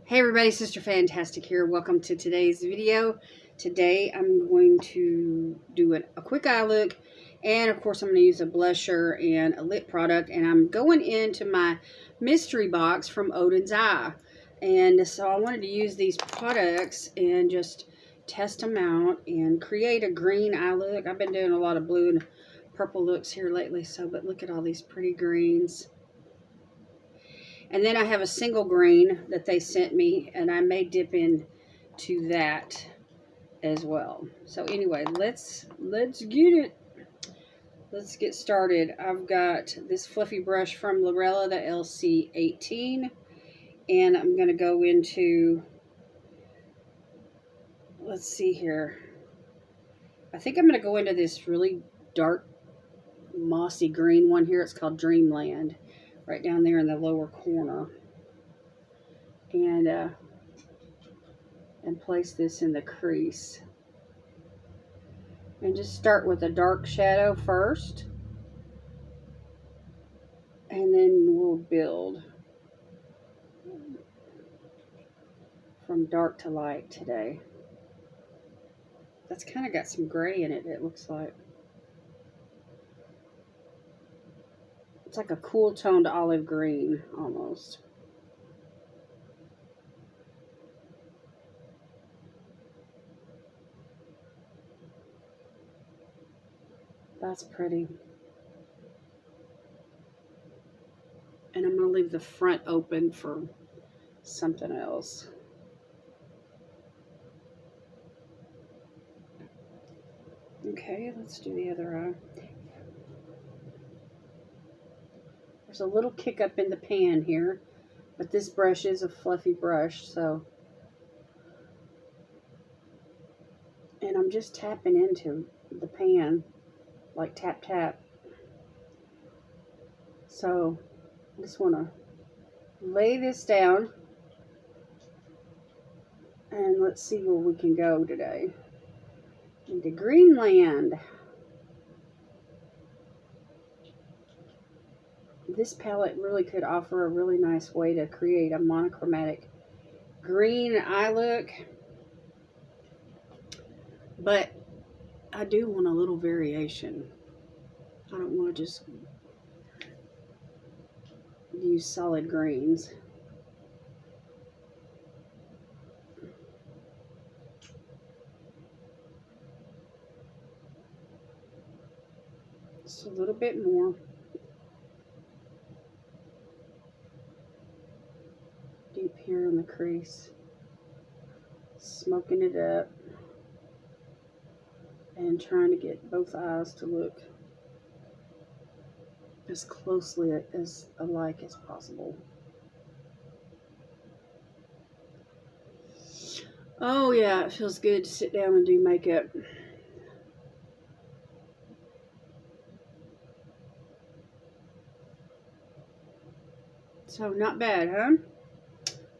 Hey everybody, Sister Fantastic here. Welcome to today's video. Today I'm going to do a quick eye look, and of course I'm going to use a blusher and a lip product, and I'm going into my mystery box from Odenseye. And so I wanted to use these products and just test them out and create a green eye look. I've been doing a lot of blue and purple looks here lately, but look at all these pretty greens. And then I have a single green that they sent me, and I may dip into that as well. So anyway, let's get it. Let's get started. I've got this fluffy brush from Lorella, the LC18, and I'm going to go into, let's see here. I think I'm going to go into this really dark mossy green one here. It's called Dreamland, right down there in the lower corner. And place this in the crease. And just start with a dark shadow first. And then we'll build from dark to light today. That's kind of got some gray in it, it looks like. It's like a cool toned olive green almost. That's pretty. And I'm going to leave the front open for something else. Okay, let's do the other eye. There's a little kick up in the pan here, but this brush is a fluffy brush, so. And I'm just tapping into the pan, like tap tap. So I just want to lay this down, and let's see where we can go today. Into Greenland. This palette really could offer a really nice way to create a monochromatic green eye look, but I do want a little variation. I don't want to just use solid greens. Just a little bit more. Deep here in the crease. Smoking it up. And trying to get both eyes to look as closely as alike as possible. Oh yeah, it feels good to sit down and do makeup. So not bad, huh?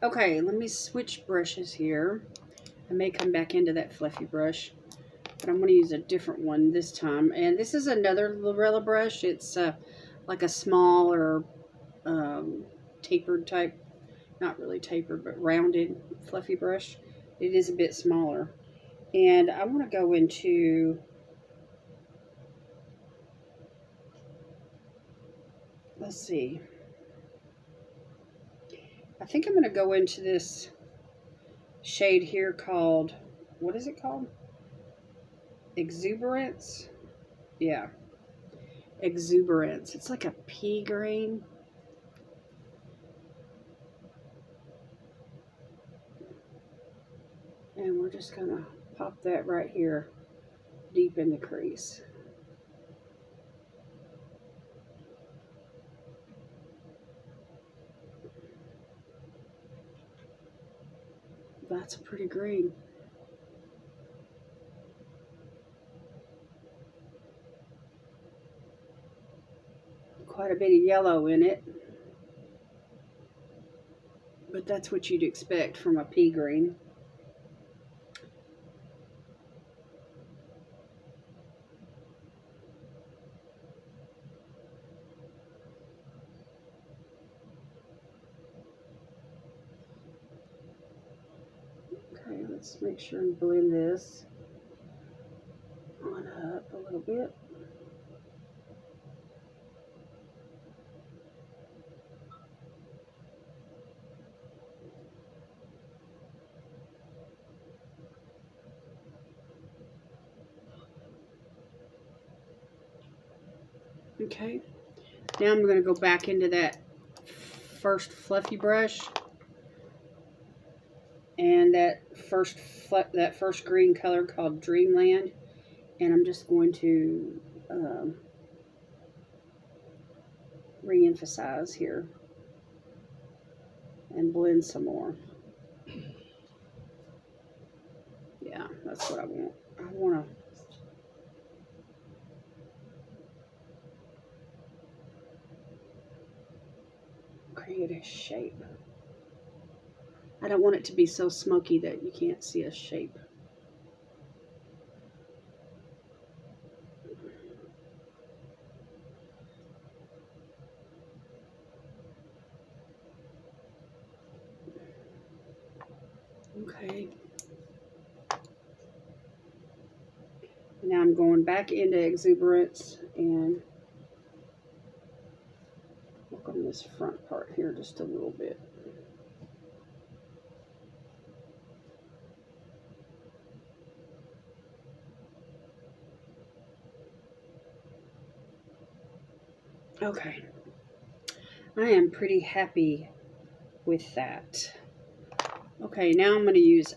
Okay, let me switch brushes here. I may come back into that fluffy brush, but I'm going to use a different one this time. And this is another Lorella brush. It's like a smaller tapered type, not really tapered, but rounded fluffy brush. It is a bit smaller. And I want to go into, let's see. I think I'm going to go into this shade here called, what is it called? Exuberance? Yeah. Exuberance. It's like a pea green. And we're just going to pop that right here deep in the crease. That's a pretty green. Quite a bit of yellow in it. But that's what you'd expect from a pea green. Okay, let's make sure and blend this on up a little bit. Okay, now I'm going to go back into that first fluffy brush and that first green color called Dreamland, and I'm just going to re-emphasize here and blend some more. Yeah, that's what I want. I want to create a shape. I don't want it to be so smoky that you can't see a shape. Okay. Now I'm going back into exuberance and work on this front part here just a little bit. Okay. I am pretty happy with that. Okay, now I'm going to use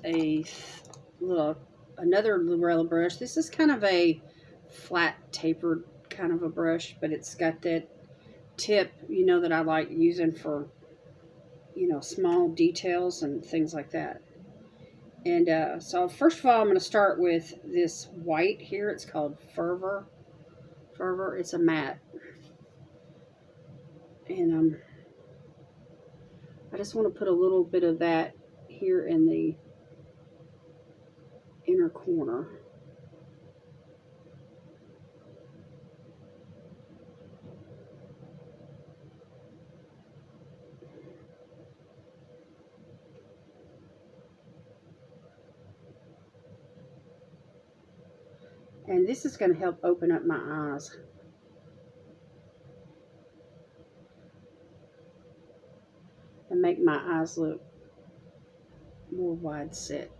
another Lorella brush. This is kind of a flat tapered kind of a brush, but it's got that tip, that I like using for, small details and things like that. And so first of all, I'm going to start with this white here. It's called Fervor. It's a matte. And I just want to put a little bit of that here in the inner corner. And this is going to help open up my eyes. And make my eyes look more wide set.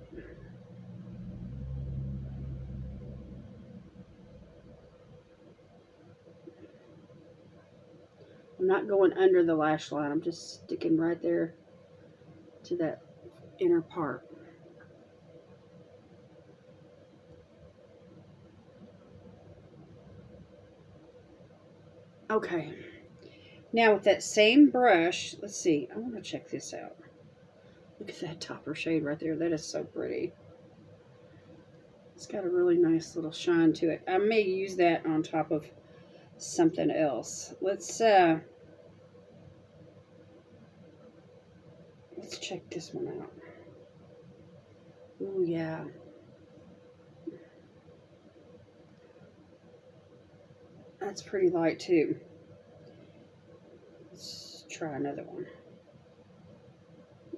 I'm not going under the lash line. I'm just sticking right there to that inner part. Okay. Now with that same brush, let's see. I want to check this out. Look at that topper shade right there. That is so pretty. It's got a really nice little shine to it. I may use that on top of something else. Let's check this one out. Oh yeah. That's pretty light too. Let's try another one.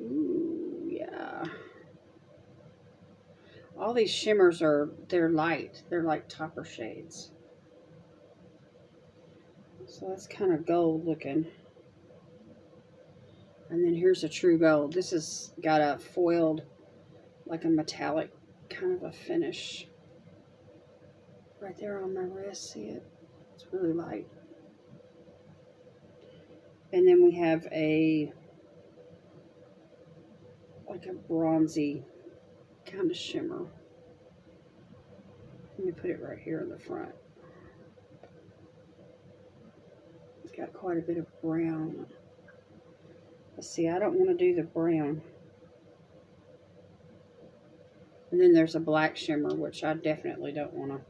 Ooh, yeah. All these shimmers they're light. They're like topper shades. So that's kind of gold looking. And then here's a true gold. This has got a foiled, like a metallic kind of a finish. Right there on my wrist, see it? It's really light. And then we have like a bronzy kind of shimmer. Let me put it right here in the front. It's got quite a bit of brown. Let's see, I don't want to do the brown. And then there's a black shimmer, which I definitely don't want to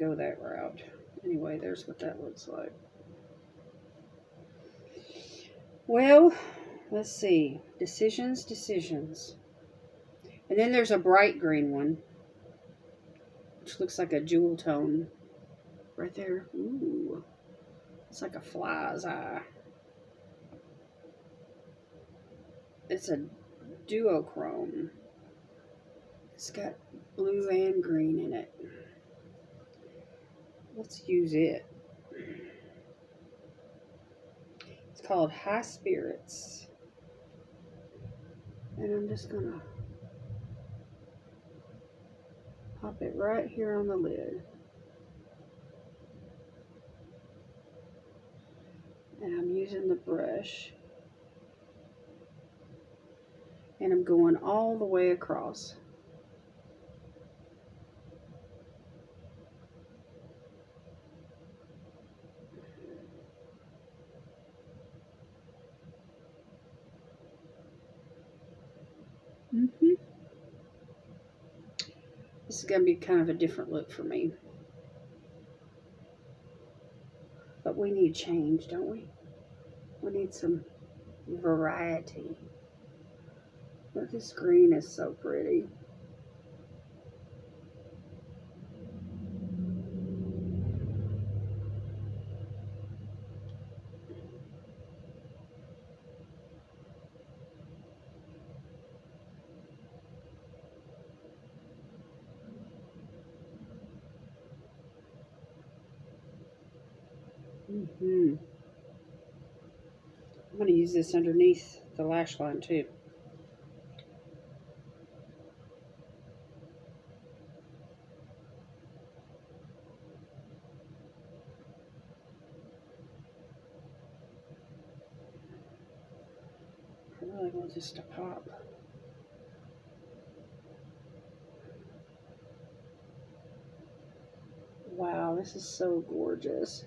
go that route. Anyway, there's what that looks like. Well, let's see. Decisions. And then there's a bright green one, which looks like a jewel tone right there. Ooh, it's like a fly's eye. It's a duochrome. It's got blue and green in it. Let's use it. It's called High Spirits. And I'm just going to pop it right here on the lid. And I'm using the brush. And I'm going all the way across. This is going to be kind of a different look for me. But we need change, don't we? We need some variety. Look, this green is so pretty. I'm going to use this underneath the lash line too. I really want this to pop. Wow, this is so gorgeous.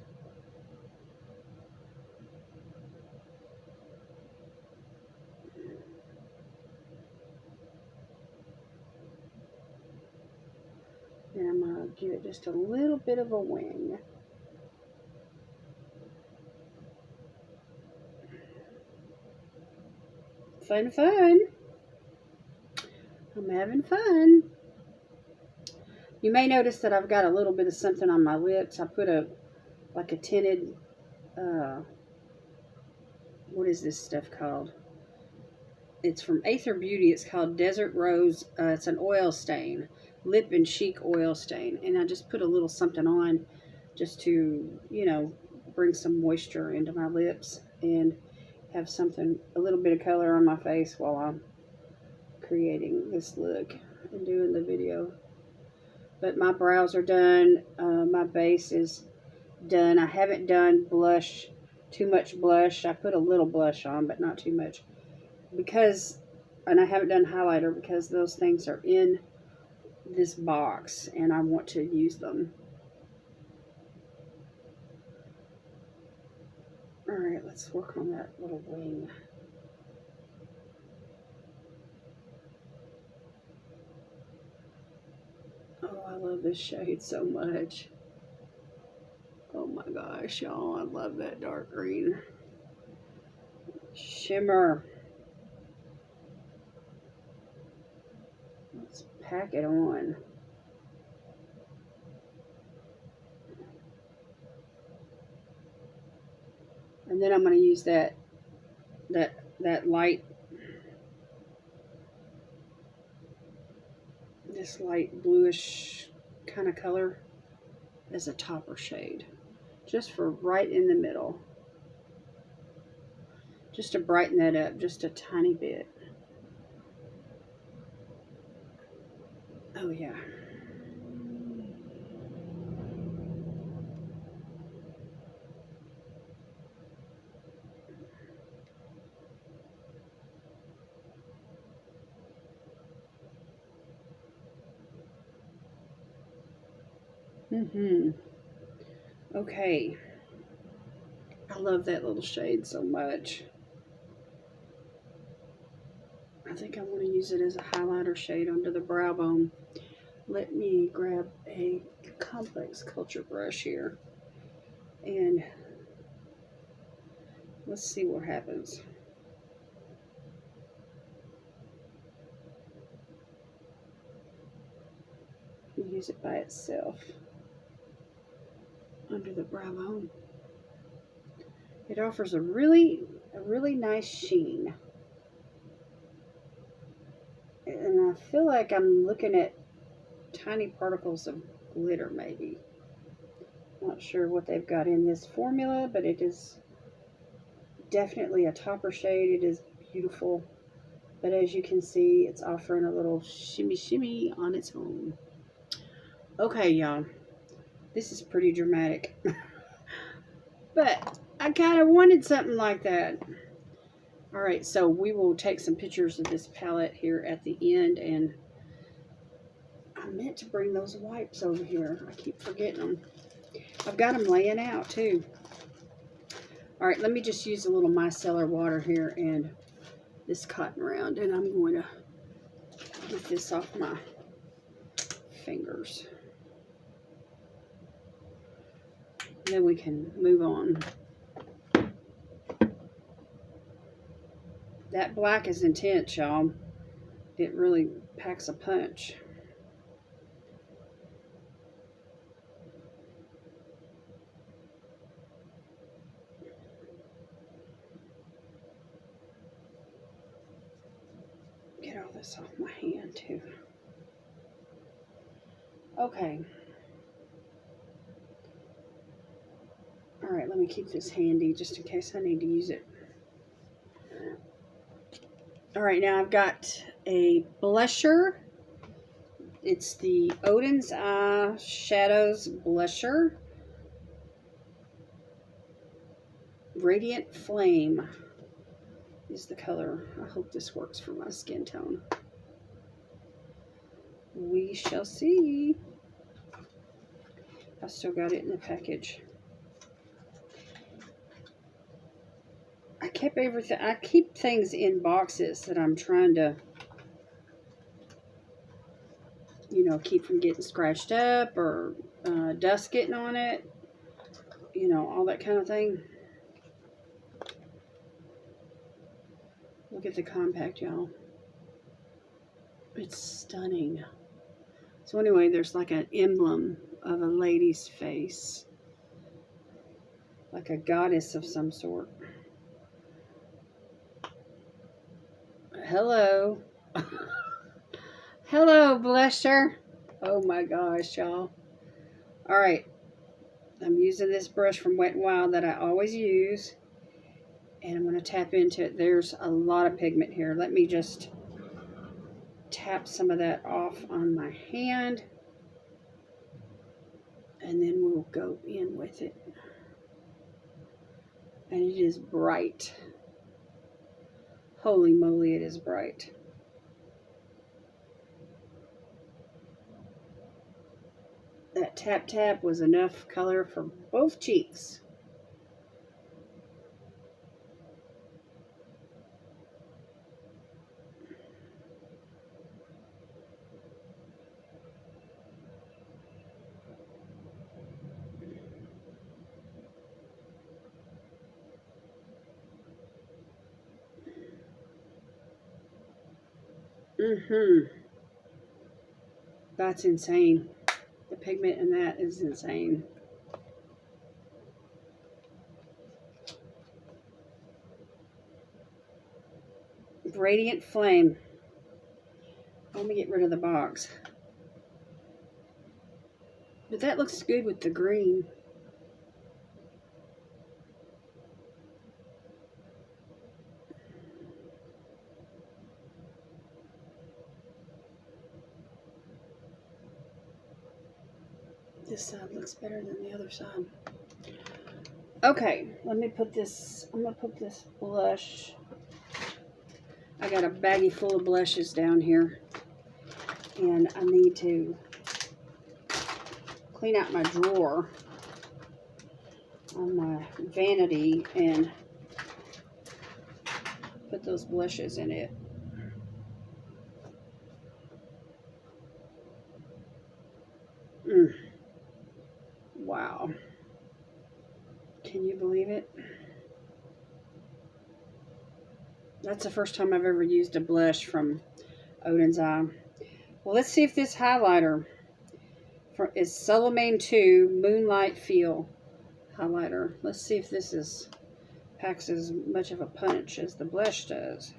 And I'm going to give it just a little bit of a wing. Fun, fun. I'm having fun. You may notice that I've got a little bit of something on my lips. I put like a tinted, what is this stuff called? It's from Aether Beauty. It's called Desert Rose. It's an oil stain. Lip and cheek oil stain. And I just put a little something on just to, you know, bring some moisture into my lips and have something, a little bit of color on my face while I'm creating this look and doing the video. But my brows are done. My base is done. I haven't done blush, too much blush. I put a little blush on, but not too much. Because, and I haven't done highlighter because those things are in this box and I want to use them. Alright, let's work on that little wing. Oh, I love this shade so much. Oh my gosh, y'all, I love that dark green. Shimmer. Let's pack it on. And then I'm going to use that light, this light bluish kind of color as a topper shade. Just for right in the middle. Just to brighten that up just a tiny bit. Oh yeah. Okay. I love that little shade so much. I think I want to use it as a highlighter shade under the brow bone. Let me grab a complex culture brush here and let's see what happens. Use it by itself under the brow bone. It offers a really nice sheen. And And I feel like I'm looking at tiny particles of glitter, maybe. Not sure what they've got in this formula, but it is definitely a topper shade. It is beautiful. But as you can see, it's offering a little shimmy shimmy on its own. Okay, y'all. This is pretty dramatic. But I kind of wanted something like that. Alright, so we will take some pictures of this palette here at the end. And I meant to bring those wipes over here. I keep forgetting them. I've got them laying out too. Alright, let me just use a little micellar water here and this cotton round. And I'm going to get this off my fingers. Then we can move on. That black is intense, y'all. It really packs a punch. Get all this off my hand, too. Okay. Alright, let me keep this handy just in case I need to use it. Alright, now I've got a blusher. It's the Odenseye Shadows Blusher. Radiant Flame is the color. I hope this works for my skin tone. We shall see. I still got it in the package. I keep things in boxes that I'm trying to, you know, keep from getting scratched up or dust getting on it, you know, all that kind of thing. Look at the compact, y'all. It's stunning. So anyway, there's like an emblem of a lady's face, like a goddess of some sort. Hello. Hello, blusher. Oh my gosh, y'all. Alright. I'm using this brush from Wet n Wild that I always use. And I'm going to tap into it. There's a lot of pigment here. Let me just tap some of that off on my hand. And then we'll go in with it. And it is bright. Holy moly, it is bright. That tap tap was enough color for both cheeks. That's insane. The pigment in that is insane. Radiant Flame. Let me get rid of the box. But that looks good with the green. This side looks better than the other side. Okay, let me put this, I'm going to put this blush. I got a baggie full of blushes down here. And I need to clean out my drawer on my vanity and put those blushes in it. Wow. Can you believe it? That's the first time I've ever used a blush from Odenseye. Well, let's see if this highlighter is Solomane 2 Moonlight Feel highlighter. Let's see if this packs as much of a punch as the blush does.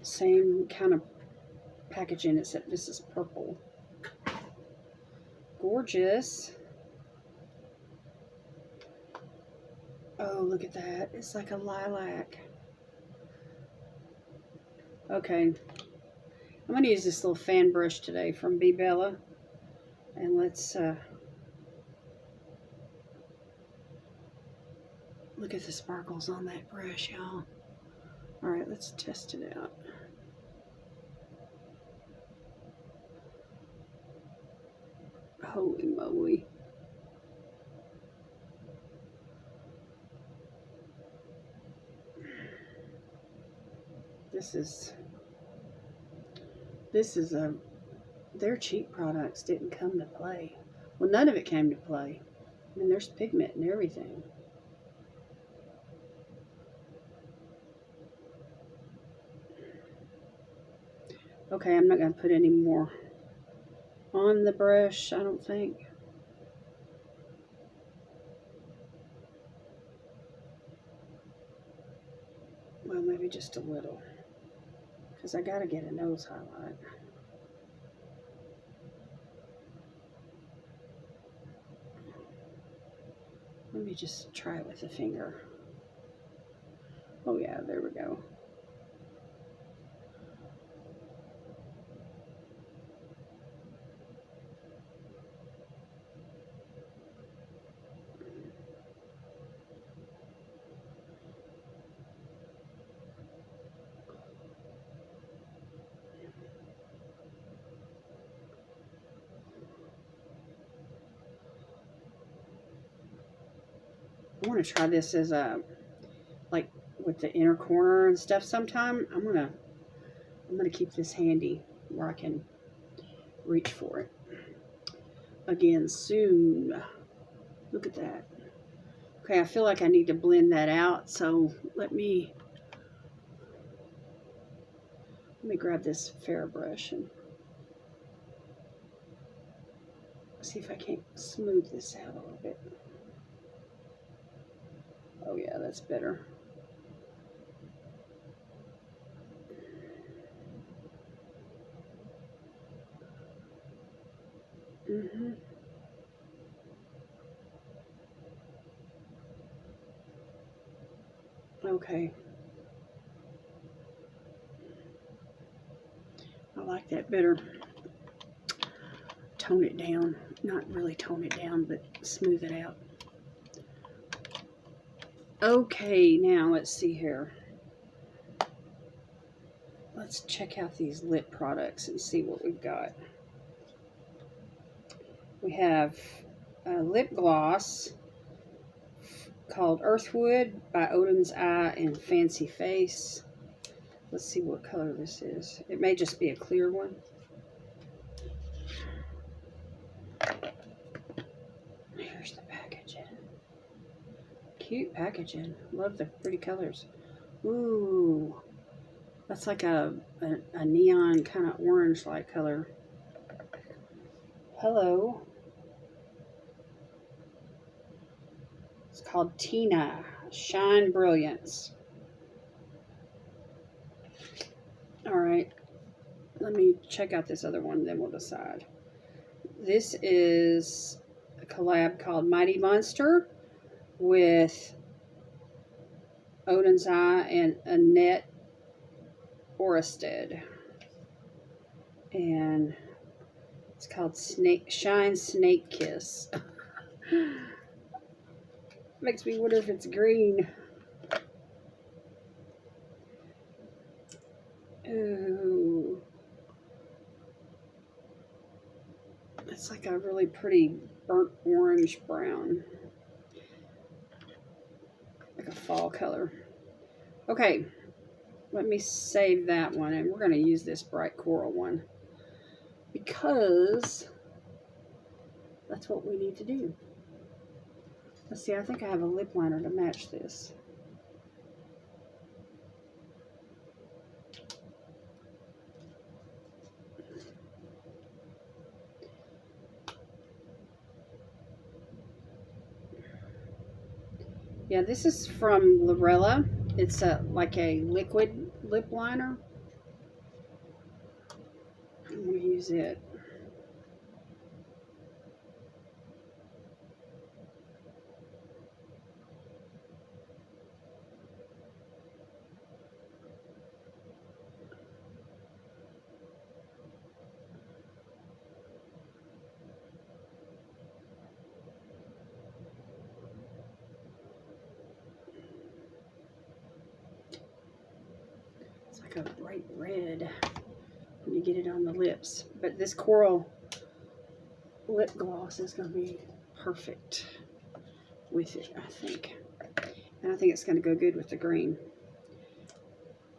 Same kind of packaging, except this is purple. Gorgeous. Oh, look at that. It's like a lilac. Okay. I'm going to use this little fan brush today from Bee Bella. And let's look at the sparkles on that brush, y'all. Alright, let's test it out. Holy moly. This is their cheap products didn't come to play. Well, none of it came to play. I mean, there's pigment and everything. Okay, I'm not going to put any more on the brush, I don't think. Well, maybe just a little, because I got to get a nose highlight. Let me just try it with a finger. Oh yeah, there we go. I want to try this as a, like with the inner corner and stuff sometime. I'm gonna keep this handy where I can reach for it again soon. Look at that. Okay, I feel like I need to blend that out, so let me grab this fair brush and see if I can't smooth this out a little bit. Oh yeah, that's better. Okay. I like that better. Tone it down. Not really tone it down, but smooth it out. Okay, now let's see here. Let's check out these lip products and see what we've got. We have a lip gloss called Earthwood by Odenseye and Fancy Face. Let's see what color this is. It may just be a clear one. Here's the packaging. Cute packaging. Love the pretty colors. Ooh, that's like a neon kind of orange-like color. Hello. It's called Tina Shine Brilliance. All right, let me check out this other one, then we'll decide. This is a collab called Mighty Monster with Odenseye and Annette Orested. And it's called Shine Snake Kiss. Makes me wonder if it's green. Ooh. It's like a really pretty burnt orange brown. Like a fall color. Okay. Let me save that one, and we're going to use this bright coral one because that's what we need to do. Let's see, I think I have a lip liner to match this. Yeah, this is from Lorella. It's like a liquid lip liner. I'm going to use it. It's like a bright red when you get it on the lips. But this coral lip gloss is going to be perfect with it, I think. And I think it's going to go good with the green.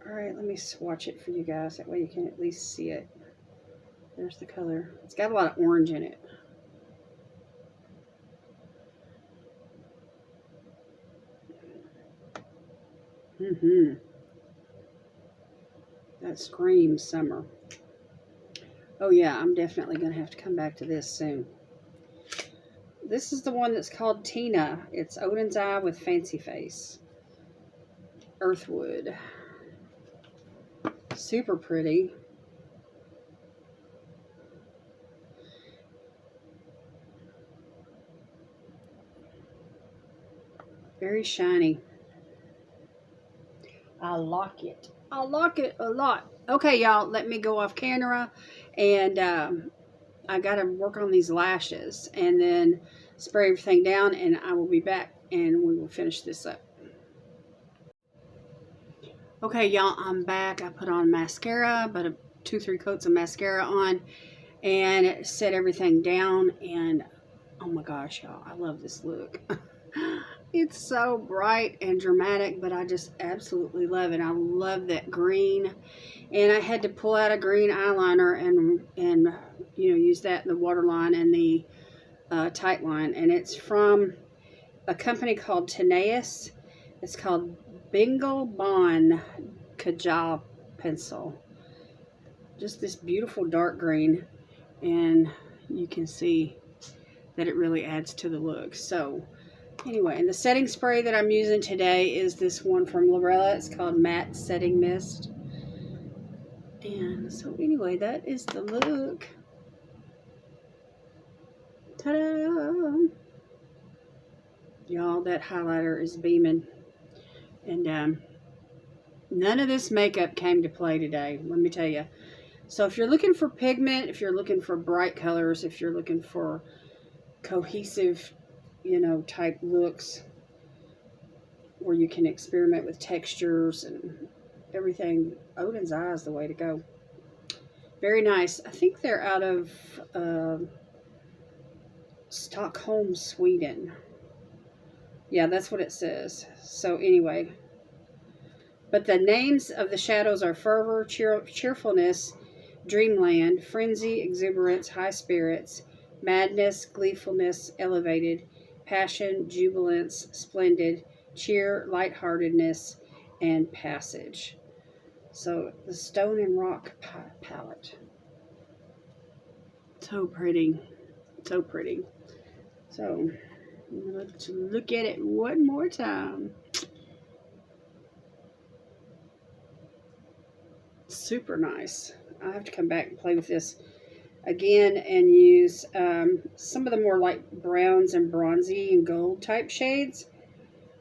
Alright, let me swatch it for you guys. That way you can at least see it. There's the color. It's got a lot of orange in it. That screams summer. Oh yeah, I'm definitely going to have to come back to this soon. This is the one that's called Tina. It's Oden's Eye with Fancy Face. Earthwood. Super pretty. Very shiny. I like it. I like it a lot. Okay, y'all, let me go off camera. And I got to work on these lashes. And then spray everything down. And I will be back. And we will finish this up. Okay, y'all, I'm back. I put on mascara. About 2-3 coats of mascara on. And set everything down. And oh my gosh, y'all, I love this look. It's so bright and dramatic, but I just absolutely love it. I love that green. And I had to pull out a green eyeliner and you know, use that in the waterline and the tight line. And it's from a company called Tenaeus. It's called Bingle Bond Kajal Pencil. Just this beautiful dark green. And you can see that it really adds to the look. So anyway, and the setting spray that I'm using today is this one from Lorella. It's called Matte Setting Mist. And so anyway, that is the look. Ta-da! Y'all, that highlighter is beaming. And none of this makeup came to play today, let me tell you. So if you're looking for pigment, if you're looking for bright colors, if you're looking for cohesive, you know, type looks where you can experiment with textures and everything, Oden's Eye is the way to go. Very nice. I think they're out of Stockholm, Sweden. Yeah, that's what it says. So anyway, but the names of the shadows are Fervor, Cheerfulness, Dreamland, Frenzy, Exuberance, High Spirits, Madness, Gleefulness, Elevated, Passion, Jubilance, Splendid, Cheer, Lightheartedness, and Passage. So the Stone and Rock palette. So pretty. So pretty. So let's look at it one more time. Super nice. I'll have to come back and play with this again and use some of the more like browns and bronzy and gold type shades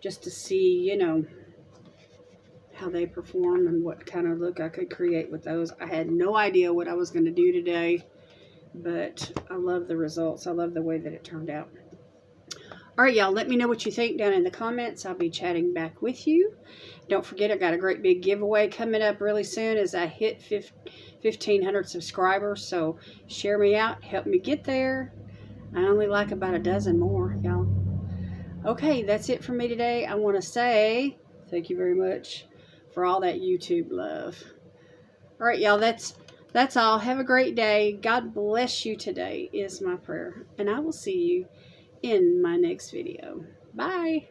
just to see, you know, how they perform and what kind of look I could create with those. I had no idea what I was going to do today, but I love the results. I love the way that it turned out. All right, y'all, let me know what you think down in the comments. I'll be chatting back with you. Don't forget, I got a great big giveaway coming up really soon as I hit 1,500 subscribers. So share me out. Help me get there. I only like about a dozen more, y'all. Okay, that's it for me today. I want to say thank you very much for all that YouTube love. All right, y'all, that's all. Have a great day. God bless you today is my prayer. And I will see you in my next video. Bye.